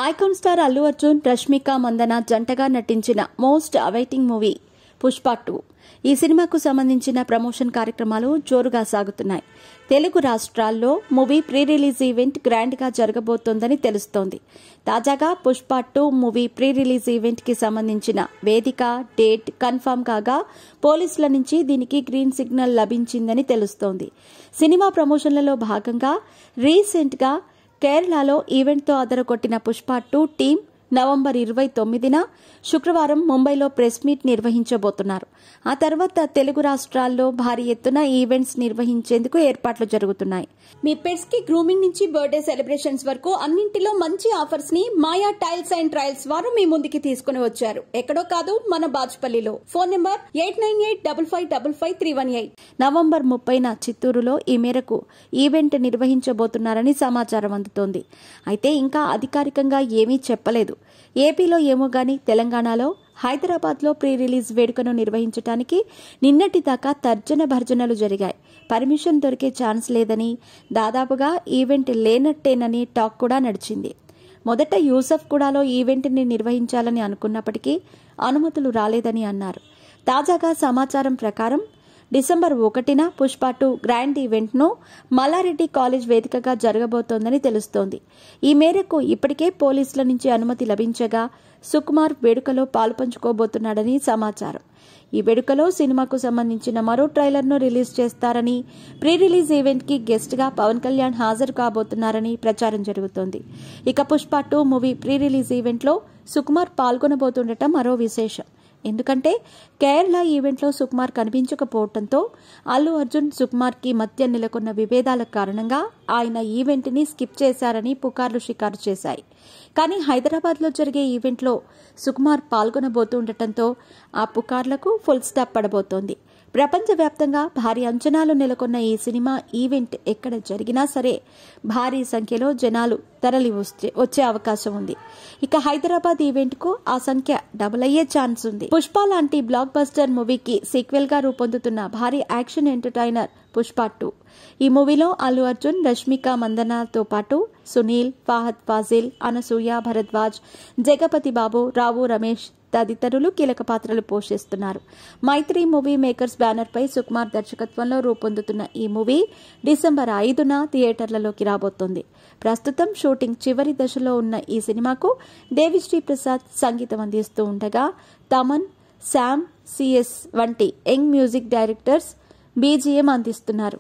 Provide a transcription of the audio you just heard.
Icon star Allu Arjun, Rashmika Mandanna జంటగా నటించిన most awaiting movie Pushpa 2. ఈ సినిమాకు సంబంధించిన ప్రమోషన్ కార్యక్రమాలు జోరుగా సాగుతున్నాయి. తెలుగు రాష్ట్రాల్లో movie pre release event grand గా జరగబోతోందని తెలుస్తోంది. తాజాగా Pushpa 2 movie pre release event కి సంబంధించిన వేదిక, డేట్ కన్ఫర్మ్ కాగా పోలీసుల నుంచి దీనికి గ్రీన్ సిగ్నల్ లభించిందని తెలుస్తోంది. సినిమా ప్రమోషన్లలో భాగంగా రీసెంట్ గా కేరళలో ఈవెంట్తో అదరగొట్టిన పుష్ప 2 టీం నవంబర్ 29న శుక్రవారం ముంబైలో ప్రెస్ మీట్ నిర్వహించబోతున్నారు. ఆ తర్వాత తెలుగు రాష్ట్రాల్లో భారీ ఎత్తున ఈవెంట్స్ నిర్వహించేందుకు ఏర్పాట్లు జరుగుతున్నాయి. మీ పెట్స్ కి గ్రూమింగ్ నుంచి బర్త్డే సెలబ్రేషన్స్ వరకు అన్నింటిలో మంచి ఆఫర్స్ ని మాయా టైల్స్ అండ్ ట్రయల్స్ వారు మీ ముందుకి తీసుకుని వచ్చారు. ఎక్కడో కాదు, మన బాజ్పల్లిలో. Phone number 8985555318. నవంబర్ 30న చిత్తూరులో ఈ మేరకు ఈవెంట్ నిర్వహించబోతున్నారని సమాచారం అందుతోంది. అయితే ఇంకా అధికారికంగా ఏమీ చెప్పలేదు. ఏపీలో ఏమో గాని తెలంగాణలో, హైదరాబాద్లో ప్రీ రిలీజ్ వేడుకను నిర్వహించడానికి నిన్నటి దాకా తర్జన భర్జనలు జరిగాయి. పర్మిషన్ దొరికే ఛాన్స్ లేదని, దాదాపుగా ఈవెంట్ లేనట్టేనని టాక్ కూడా నడిచింది. మొదట యూసఫ్గూడలో ఈవెంట్ని నిర్వహించాలని అనుకున్నప్పటికీ అనుమతులు రాలేదని అన్నారు. తాజాగా సమాచారం ప్రకారం December 1న Pushpa 2 grand ఈవెంట్ను Mallareddy college వేదికగా జరగబోతోందని తెలుస్తోంది. ఈ మేరకు ఇప్పటికే పోలీసుల నుంచి అనుమతి లభించగా సుకుమార్ వేడుకలో పాలుపంచుకోబోతున్నాడని సమాచారం. ఈ వేడుకలో సినిమాకు సంబంధించిన మరో ట్రైలర్ను రిలీజ్ చేస్తారని, ప్రీ రిలీజ్ ఈవెంట్ కి గెస్ట్ గా పవన్ కళ్యాణ్ హాజరు కాబోతున్నారని ప్రచారం జరుగుతోంది. ఇక Pushpa 2 movie pre release event లో సుకుమార్ పాల్గొనబోతుండటం మరో విశేషం. ఎందుకంటే కేరళ ఈవెంట్లో సుకుమార్ కనిపించకపోవడంతో అల్లు అర్జున్, సుకుమార్ కి మధ్య నెలకొన్న విభేదాల కారణంగా ఆయన ఈవెంట్ ని స్కిప్ చేశారని పుకార్లు షికారు చేశాయి. కానీ హైదరాబాద్లో జరిగే ఈవెంట్లో సుకుమార్ పాల్గొనబోతుండటంతో ఆ పుకార్లకు ఫుల్ స్టాప్ పడబోతోంది. ప్రపంచవ్యాప్తంగా భారీ అంచనాలు నెలకొన్న ఈ సినిమా ఈవెంట్ ఎక్కడ జరిగినా సరే భారీ సంఖ్యలో జనాలు తరలి వచ్చే అవకాశం ఉంది. ఇక హైదరాబాద్ ఈవెంట్ కు ఆ సంఖ్య డబుల్ అయ్యే ఛాన్స్ ఉంది. పుష్ప లాంటి బ్లాక్ బస్టర్ మూవీకి సీక్వెల్ గా రూపొందుతున్న భారీ యాక్షన్ ఎంటర్టైనర్ పుష్ప 2. ఈ మూవీలో అల్లు అర్జున్, రష్మిక మందనతో పాటు సునీల్, ఫహద్ ఫాజిల్, అనసూయ, భరద్వాజ్, జగపతి బాబు, రావు రమేష్ తదితరులు కీలక పాత్రలు పోషిస్తున్నారు. మైత్రి మూవీ మేకర్స్ బ్యానర్ పై సుకుమార్ దర్శకత్వంలో రూపొందుతున్న ఈ మూవీ డిసెంబర్ 5న థియేటర్లలోకి రాబోతోంది. ప్రస్తుతం షూటింగ్ చివరి దశలో ఉన్న ఈ సినిమాకు దేవిశ్రీ ప్రసాద్ సంగీతం అందిస్తూ ఉండగా తమన్, శామ్, సిఎస్ వంటి యంగ్ మ్యూజిక్ డైరెక్టర్స్ బీజీఎం అందిస్తున్నారు.